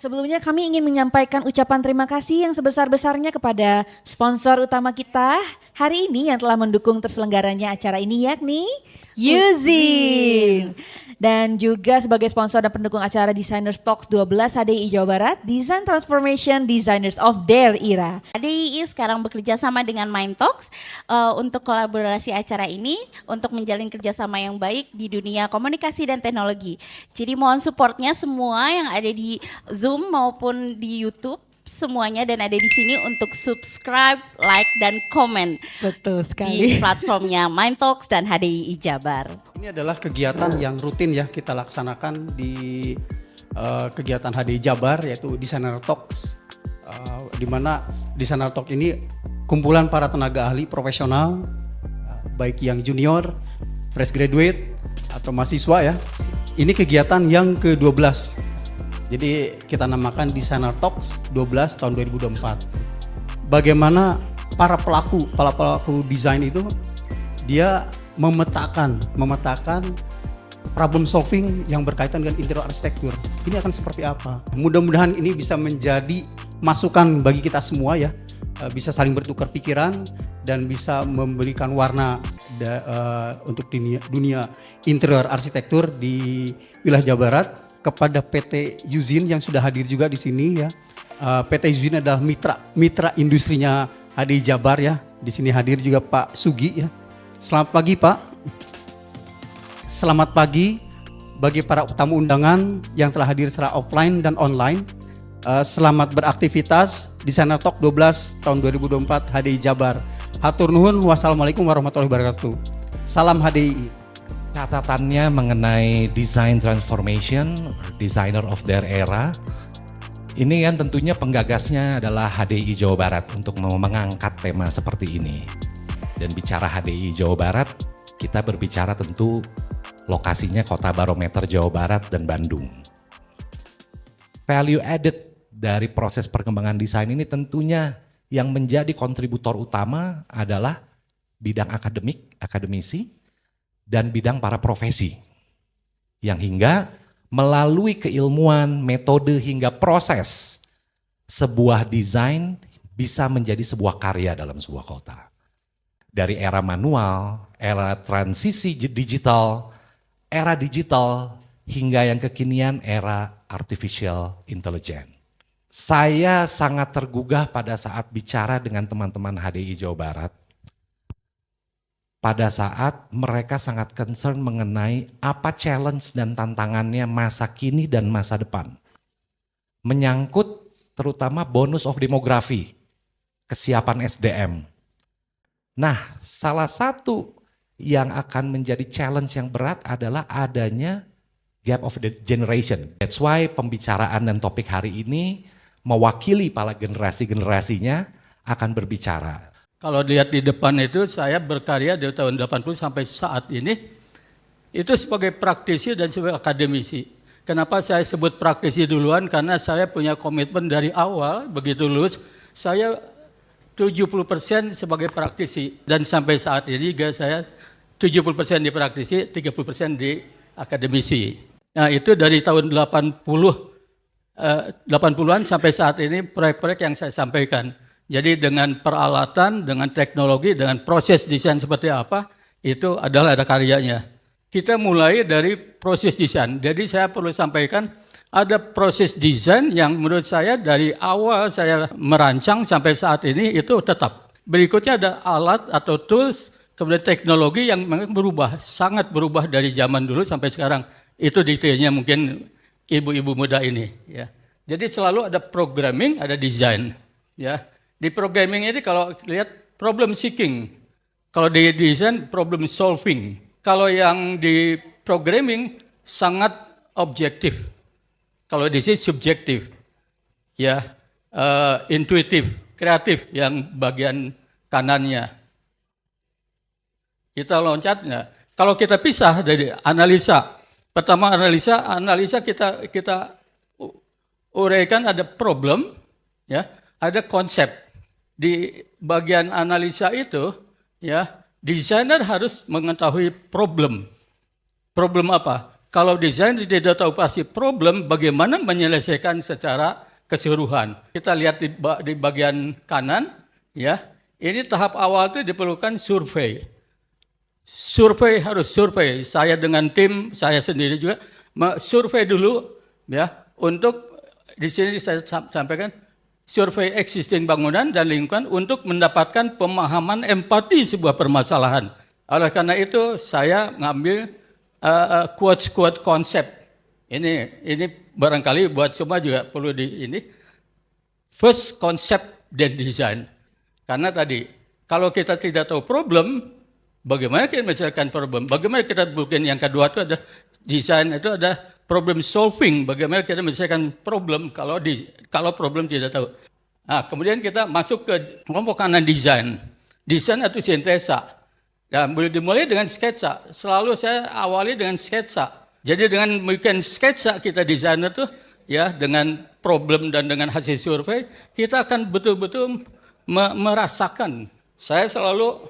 Sebelumnya kami ingin menyampaikan ucapan terima kasih yang sebesar-besarnya kepada sponsor utama kita hari ini yang telah mendukung terselenggaranya acara ini, yakni Yuzin. Dan juga sebagai sponsor dan pendukung acara Designers Talks 12 HDI Jawa Barat, Design Transformation Designers of Their Era. HDI sekarang bekerja sama dengan Mind Talks untuk kolaborasi acara ini untuk menjalin kerjasama yang baik di dunia komunikasi dan teknologi. Jadi mohon supportnya semua yang ada di Zoom maupun di YouTube semuanya dan ada di sini untuk subscribe, like dan komen. Betul Di sekali. platformnya Mind Talks dan HDI Jabar. Ini adalah kegiatan yang rutin ya kita laksanakan di kegiatan HDI Jabar, yaitu Designer Talks, di mana Designer Talk ini kumpulan para tenaga ahli profesional, baik yang junior, fresh graduate atau mahasiswa ya. Ini kegiatan yang ke-12. Jadi kita namakan Designer Talks 12 tahun 2024. Bagaimana para pelaku desain itu dia memetakan problem solving yang berkaitan dengan interior arsitektur. Ini akan seperti apa? Mudah-mudahan ini bisa menjadi masukan bagi kita semua ya, bisa saling bertukar pikiran dan bisa memberikan warna untuk dunia interior arsitektur di wilayah Jawa Barat. Kepada PT Yuzin yang sudah hadir juga di sini ya. PT Yuzin adalah mitra industrinya HDI Jabar ya. Di sini hadir juga Pak Sugi ya. Selamat pagi Pak. Selamat pagi bagi para tamu undangan yang telah hadir secara offline dan online. Selamat beraktivitas Designer Talk 12 tahun 2024 HDI Jabar. Hatur nuhun, wassalamualaikum warahmatullahi wabarakatuh. Salam HDI. Catatannya mengenai design transformation, designer of their era. Ini kan tentunya penggagasnya adalah HDI Jawa Barat untuk mengangkat tema seperti ini. Dan bicara HDI Jawa Barat, kita berbicara tentu lokasinya Kota Barometer Jawa Barat dan Bandung. Value added dari proses perkembangan desain ini tentunya yang menjadi kontributor utama adalah bidang akademisi, dan bidang para profesi. Yang hingga melalui keilmuan, metode hingga proses, sebuah desain bisa menjadi sebuah karya dalam sebuah kota. Dari era manual, era transisi digital, hingga yang kekinian era artificial intelligence. Saya sangat tergugah pada saat bicara dengan teman-teman HDI Jawa Barat, pada saat mereka sangat concern mengenai apa challenge dan tantangannya masa kini dan masa depan. Menyangkut terutama bonus of demografi, kesiapan SDM. Nah, salah satu yang akan menjadi challenge yang berat adalah adanya gap of the generation. That's why pembicaraan dan topik hari ini mewakili para generasi-generasinya akan berbicara. Kalau lihat di depan itu, saya berkarya dari tahun 80 sampai saat ini, itu sebagai praktisi dan sebagai akademisi. Kenapa saya sebut praktisi duluan? Karena saya punya komitmen dari awal, begitu lulus, saya 70% sebagai praktisi. Dan sampai saat ini juga saya 70% di praktisi, 30% di akademisi. Nah itu dari tahun 80-an sampai saat ini proyek-proyek yang saya sampaikan. Jadi dengan peralatan, dengan teknologi, dengan proses desain seperti apa, itu adalah ada karyanya. Kita mulai dari proses desain. Jadi saya perlu sampaikan, ada proses desain yang menurut saya dari awal saya merancang sampai saat ini itu tetap. Berikutnya ada alat atau tools, kemudian teknologi yang berubah, sangat berubah dari zaman dulu sampai sekarang. Itu detailnya mungkin ibu-ibu muda ini. Ya. Jadi selalu ada programming, ada desain. Ya. Di programming ini kalau lihat problem seeking, kalau di desain problem solving. Kalau yang di programming sangat objektif, kalau di sini subjektif, ya intuitif, kreatif yang bagian kanannya. Kita loncat nggak? Kalau kita pisah dari analisa, pertama analisa kita uraikan ada problem, ya ada konsep. Di bagian analisa itu, ya, desainer harus mengetahui problem. Problem apa? Kalau desain tidak tahu pasti problem, bagaimana menyelesaikan secara keseluruhan. Kita lihat di bagian kanan, ya. Ini tahap awal itu diperlukan survei. Harus survei. Saya dengan tim, saya sendiri juga survei dulu, ya. Untuk di sini saya sampaikan survei existing bangunan dan lingkungan untuk mendapatkan pemahaman empati sebuah permasalahan. Oleh karena itu saya ngambil quote konsep. Ini barangkali buat semua juga perlu ini. First concept then design. Karena tadi kalau kita tidak tahu problem, bagaimana kita menyelesaikan problem? Bagaimana kita bikin yang kedua itu ada desain, itu ada problem solving. Bagaimana kita menyelesaikan problem kalau problem tidak tahu. Nah, kemudian kita masuk ke kelompok kanan desain. Desain atau sintesa. Dan boleh dimulai dengan sketsa. Selalu saya awali dengan sketsa. Jadi dengan bikin sketsa kita desainer tuh, ya, dengan problem dan dengan hasil survei, kita akan betul-betul merasakan. Saya selalu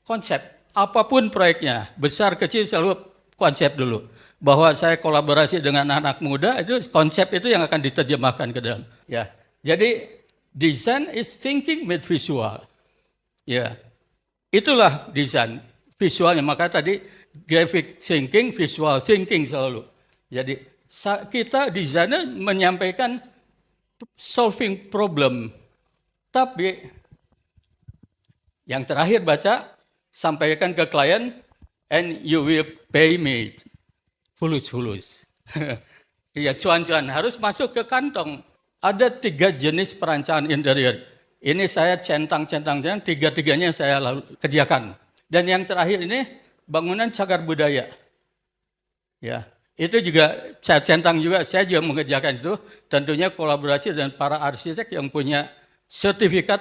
konsep, apapun proyeknya, besar kecil selalu konsep dulu. Bahwa saya kolaborasi dengan anak muda, itu konsep itu yang akan diterjemahkan ke dalam. Ya, jadi design is thinking with visual. Ya, itulah desain visualnya. Maka tadi graphic thinking, visual thinking selalu. Jadi kita desainer menyampaikan solving problem. Tapi yang terakhir baca, sampaikan ke klien, and you will pay me. Fulus. Iya, cuan-cuan harus masuk ke kantong. Ada 3 jenis perancangan interior. Ini saya centang-centang, tiga-tiganya saya kerjakan. Dan yang terakhir ini bangunan cagar budaya. Ya, itu juga saya centang juga, saya juga mengerjakan itu. Tentunya kolaborasi dengan para arsitek yang punya sertifikat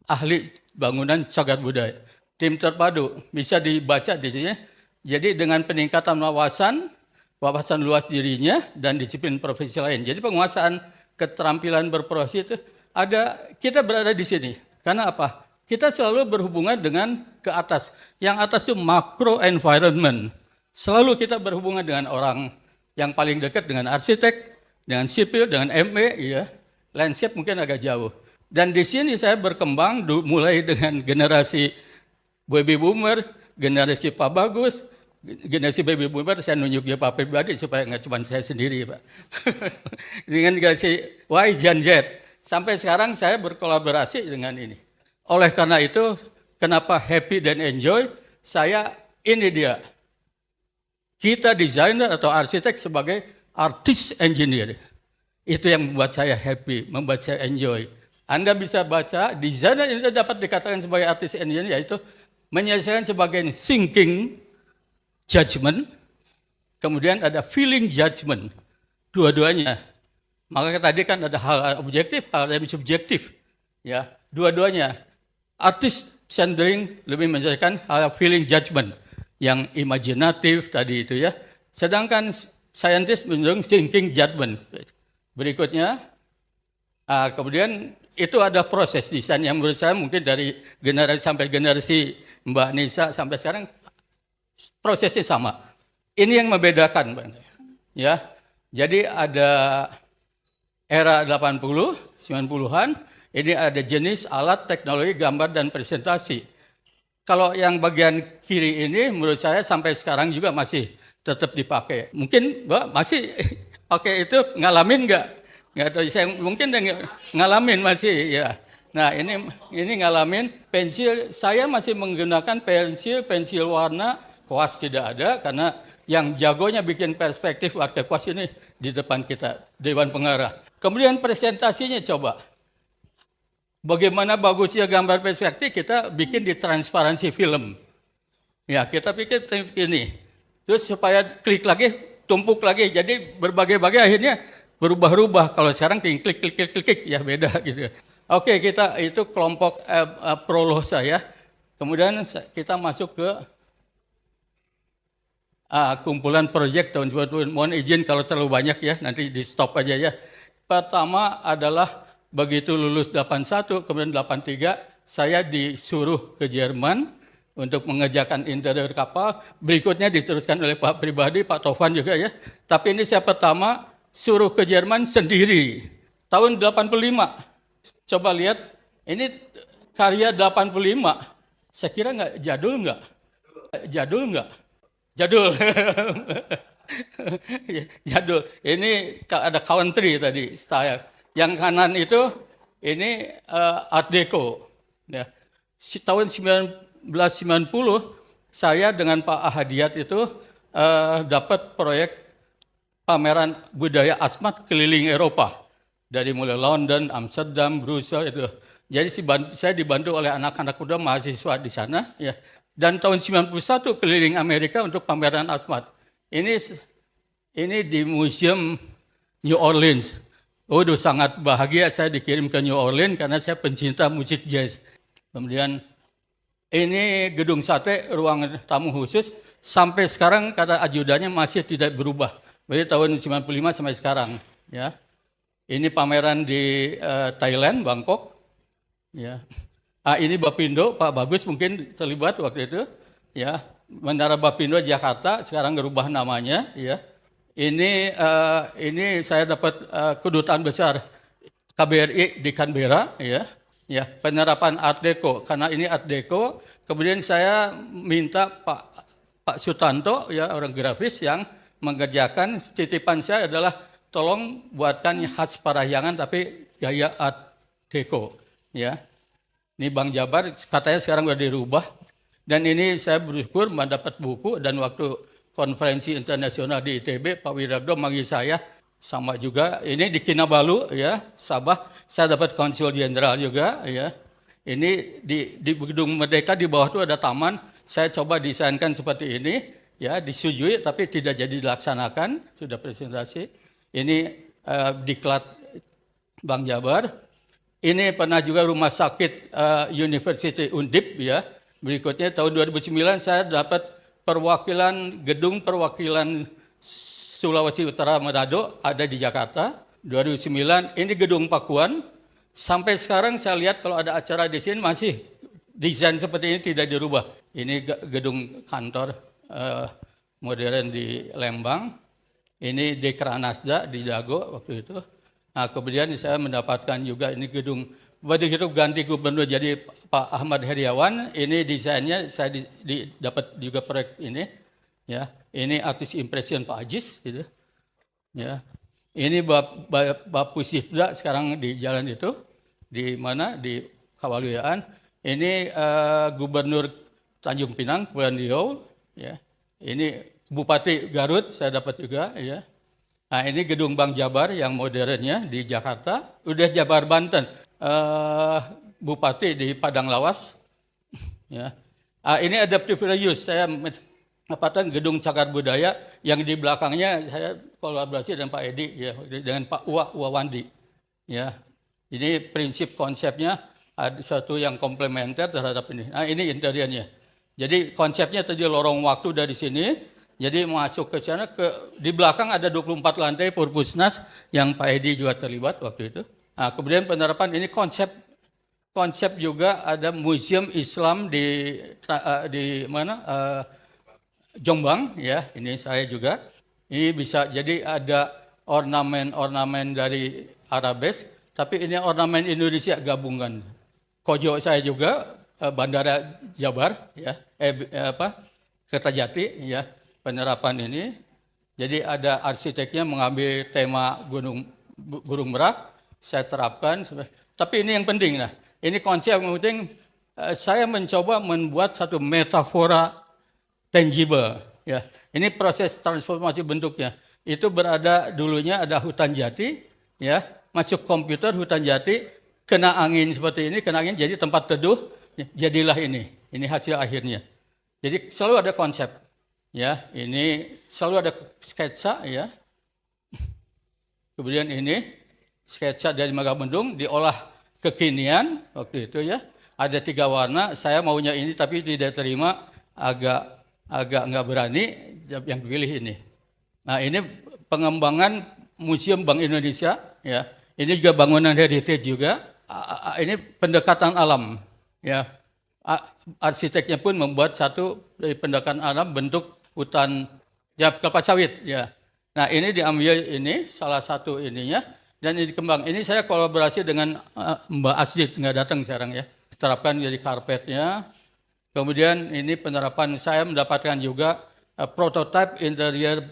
ahli bangunan cagar budaya. Tim terpadu bisa dibaca di sini. Jadi dengan peningkatan wawasan luas dirinya dan disiplin profesi lain. Jadi penguasaan keterampilan berprofesi itu kita berada di sini. Karena apa? Kita selalu berhubungan dengan ke atas. Yang atas itu macro environment. Selalu kita berhubungan dengan orang yang paling dekat dengan arsitek, dengan sipil, dengan ME, ya. Landscape mungkin agak jauh. Dan di sini saya berkembang mulai dengan generasi baby boomer, generasi Pak Bagus, generasi baby boomer saya nunjuk dia Pak pribadi supaya nggak cuma saya sendiri, Pak. Dengan generasi Y, Gen Z. Sampai sekarang saya berkolaborasi dengan ini. Oleh karena itu, kenapa happy dan enjoy? Ini dia. Kita desainer atau arsitek sebagai artist engineer. Itu yang membuat saya happy, membuat saya enjoy. Anda bisa baca, desainer ini dapat dikatakan sebagai artist engineer, yaitu menyelesaikan sebagai thinking judgment, kemudian ada feeling judgment. Dua-duanya. Maka tadi kan ada hal objektif, hal yang subjektif. Ya, dua-duanya. Artist centering lebih menyelesaikan hal feeling judgment yang imajinatif tadi itu ya. Sedangkan scientist menunjukkan thinking judgment. Berikutnya, kemudian itu ada proses desain yang menurut saya mungkin dari generasi sampai generasi Mbak Nisa sampai sekarang prosesnya sama. Ini yang membedakan, ya. Jadi ada era 80, 90-an, ini ada jenis alat teknologi gambar dan presentasi. Kalau yang bagian kiri ini menurut saya sampai sekarang juga masih tetap dipakai. Mungkin Mbak masih pakai itu, ngalamin nggak? Nggak tahu, saya mungkin ngalamin masih ya. Nah ini ngalamin pensil, saya masih menggunakan pensil warna, kuas tidak ada karena yang jagonya bikin perspektif pakai kuas ini di depan kita, Dewan Pengarah. Kemudian presentasinya coba. Bagaimana bagusnya gambar perspektif kita bikin di transparansi film. Ya kita pikir ini. Terus supaya klik lagi, tumpuk lagi. Jadi berbagai-bagai akhirnya berubah-ubah. Kalau sekarang klik ya beda gitu. Oke, kita itu kelompok prolo saya. Kemudian kita masuk ke kumpulan proyek tahun 2020. Mohon izin kalau terlalu banyak ya, nanti di stop aja ya. Pertama adalah begitu lulus 81, kemudian 83, saya disuruh ke Jerman untuk mengerjakan interior kapal. Berikutnya diteruskan oleh Pak pribadi, Pak Tovan juga ya. Tapi ini saya pertama suruh ke Jerman sendiri tahun 85. Coba lihat, ini karya 85. Saya kira nggak jadul nggak? Jadul nggak? Jadul. Jadul. Ini ada country tadi, style. Yang kanan itu ini Art Deco. Ya. Tahun 1990 saya dengan Pak Ahadiat itu dapat proyek pameran budaya Asmat keliling Eropa. Dari mulai London, Amsterdam, Brussels itu. Jadi saya dibantu oleh anak-anak muda mahasiswa di sana. Ya. Dan tahun 91 keliling Amerika untuk pameran Asmat. Ini di Museum New Orleans. Waduh, sangat bahagia saya dikirim ke New Orleans karena saya pencinta musik jazz. Kemudian ini gedung sate, ruang tamu khusus. Sampai sekarang kata ajudannya masih tidak berubah. Dari tahun 95 sampai sekarang. Ya. Ini pameran di Thailand, Bangkok. Ya. Ini Bapindo, Pak Bagus mungkin terlibat waktu itu. Ya. Menara Bapindo Jakarta, sekarang berubah namanya. Ya. Ini saya dapat kedutaan besar KBRI di Canberra. Ya. Ya, penerapan Art Deco, karena ini Art Deco. Kemudian saya minta Pak Sutanto, ya orang grafis yang mengerjakan. Titipan saya adalah tolong buatkan khas Parahyangan tapi gaya Art Deco. Ya, ini Bang Jabar katanya sekarang sudah dirubah. Dan ini saya bersyukur mendapat buku dan waktu konferensi internasional di ITB, Pak Wirabdo manggil saya. Sama juga, ini di Kinabalu, ya, Sabah, saya dapat konsul jenderal juga, ya. Ini di Gedung Merdeka di bawah itu ada taman, saya coba desainkan seperti ini, ya, disetujui tapi tidak jadi dilaksanakan, sudah presentasi. Ini diklat Bang Jabar. Ini pernah juga rumah sakit University Undip, ya. Berikutnya tahun 2009 saya dapat gedung perwakilan Sulawesi Utara Manado ada di Jakarta. 2009 ini gedung Pakuan. Sampai sekarang saya lihat kalau ada acara di sini masih desain seperti ini tidak dirubah. Ini gedung kantor modern di Lembang. Ini Dekranasda di Dago waktu itu. Nah, kemudian saya mendapatkan juga ini gedung. Waktu itu ganti gubernur jadi Pak Ahmad Heriawan. Ini desainnya saya dapat juga proyek ini. Ya, ini artis impression Pak Ajis, gitu. Ya, ini Bap Pusitda sekarang di jalan itu, di mana di Kawaluyaan. Ini Gubernur Tanjung Pinang, Kepulauan Riau. Ya, ini Bupati Garut saya dapat juga. Ya, nah ini gedung Bang Jabar yang modernnya di Jakarta. Udah Jabar Banten, Bupati di Padang Lawas. Ya, ini adaptive reuse saya dapatkan gedung cagar budaya yang di belakangnya saya kolaborasi dengan Pak Edi, ya, dengan Pak Uwa Wandi. Ya, ini prinsip konsepnya ada satu yang komplementer terhadap ini. Nah, ini interiornya. Jadi konsepnya tadi lorong waktu dari sini, jadi masuk ke sana, di belakang ada 24 lantai Purpusnas yang Pak Edi juga terlibat waktu itu. Nah, kemudian penerapan ini konsep juga ada museum Islam di mana? Jombang, ya, ini saya juga. Ini bisa jadi ada ornamen dari Arabes, tapi ini ornamen Indonesia gabungan. Kojo saya juga, Bandara Jabar, ya, Kertajati, ya, penerapan ini. Jadi ada arsiteknya mengambil tema burung merak, saya terapkan. Tapi ini yang penting, nah, ini konsep yang penting. Saya mencoba membuat satu metafora tangible, ya. Ini proses transformasi bentuknya. Itu berada dulunya ada hutan jati, ya. Masuk komputer hutan jati, kena angin seperti ini, kena angin jadi tempat teduh, jadilah ini. Ini hasil akhirnya. Jadi selalu ada konsep, ya. Ini selalu ada sketsa, ya. Kemudian ini sketsa dari Megamendung diolah kekinian waktu itu, ya. Ada 3 warna. Saya maunya ini tapi tidak terima, agak nggak berani, yang pilih ini. Nah, ini pengembangan Museum Bank Indonesia, ya. Ini juga bangunan heritage juga. Ini pendekatan alam, ya. arsiteknya pun membuat satu dari pendakan alam bentuk hutan kelapa sawit ya. Nah ini diambil ini salah satu ininya dan ini dikembang. Ini saya kolaborasi dengan Mbak Asjid, nggak datang sekarang ya. Terapkan jadi karpetnya. Kemudian ini penerapan saya mendapatkan juga prototipe interior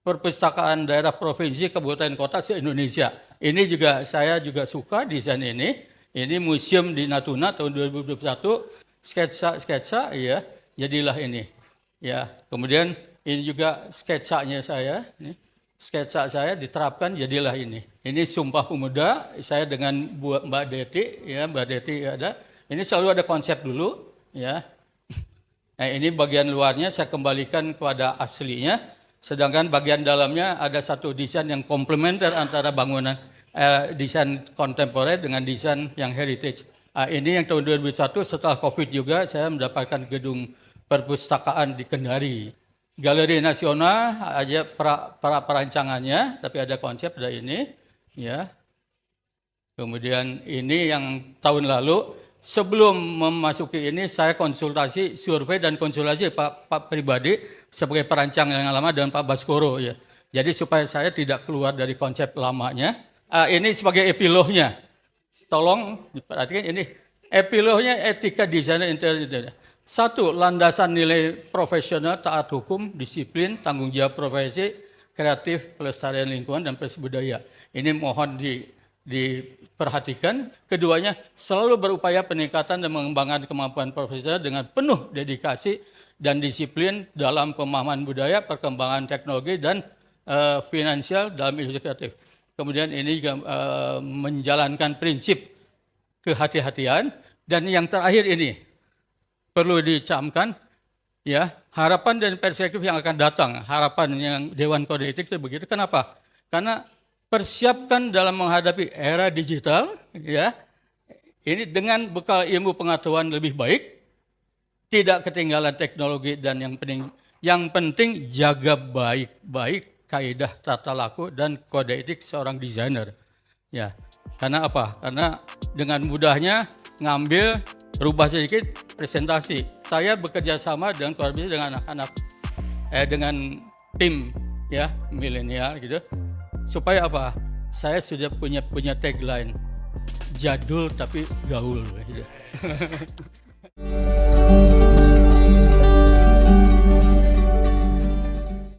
perpustakaan daerah provinsi, kabupaten, kota se-Indonesia. Ini juga saya juga suka desain ini. Ini museum di Natuna tahun 2021, sketsa ya, jadilah ini. Ya, kemudian ini juga sketsanya saya, ini. Sketsa saya diterapkan jadilah ini. Ini Sumpah Pemuda, saya dengan Mbak Deti, ya Mbak Deti ada. Ini selalu ada konsep dulu, ya. Nah ini bagian luarnya saya kembalikan kepada aslinya, sedangkan bagian dalamnya ada satu desain yang komplementer antara bangunan desain kontemporer dengan desain yang heritage. Ini yang tahun 2001 setelah COVID juga saya mendapatkan gedung perpustakaan di Kendari. Galeri Nasional aja perancangannya, tapi ada konsep ada ini, ya. Kemudian ini yang tahun lalu sebelum memasuki ini saya konsultasi, survei dan konsultasi Pak pribadi sebagai perancang yang lama dengan Pak Baskoro ya. Jadi supaya saya tidak keluar dari konsep lamanya. Ini sebagai epilognya. Tolong diperhatikan ini epilognya etika desainer interior. Satu, landasan nilai profesional, taat hukum, disiplin, tanggung jawab profesi, kreatif, pelestarian lingkungan, dan prestasi budaya. Ini mohon diperhatikan. Keduanya, selalu berupaya peningkatan dan mengembangkan kemampuan profesional dengan penuh dedikasi dan disiplin dalam pemahaman budaya, perkembangan teknologi, dan finansial dalam industri kreatif. Kemudian ini juga menjalankan prinsip kehati-hatian. Dan yang terakhir ini, perlu dicamkan, ya harapan dan perspektif yang akan datang, harapan yang Dewan Kode Etik itu begitu. Kenapa? Karena persiapkan dalam menghadapi era digital, ya ini dengan bekal ilmu pengetahuan lebih baik, tidak ketinggalan teknologi dan yang penting jaga baik-baik kaidah tata laku dan kode etik seorang desainer. Ya, karena apa? Karena dengan mudahnya ngambil rubah sedikit presentasi. Saya bekerja sama dengan kolaborasi dengan anak-anak, dengan tim ya milenial gitu. Supaya apa? Saya sudah punya tagline jadul tapi gaul gitu.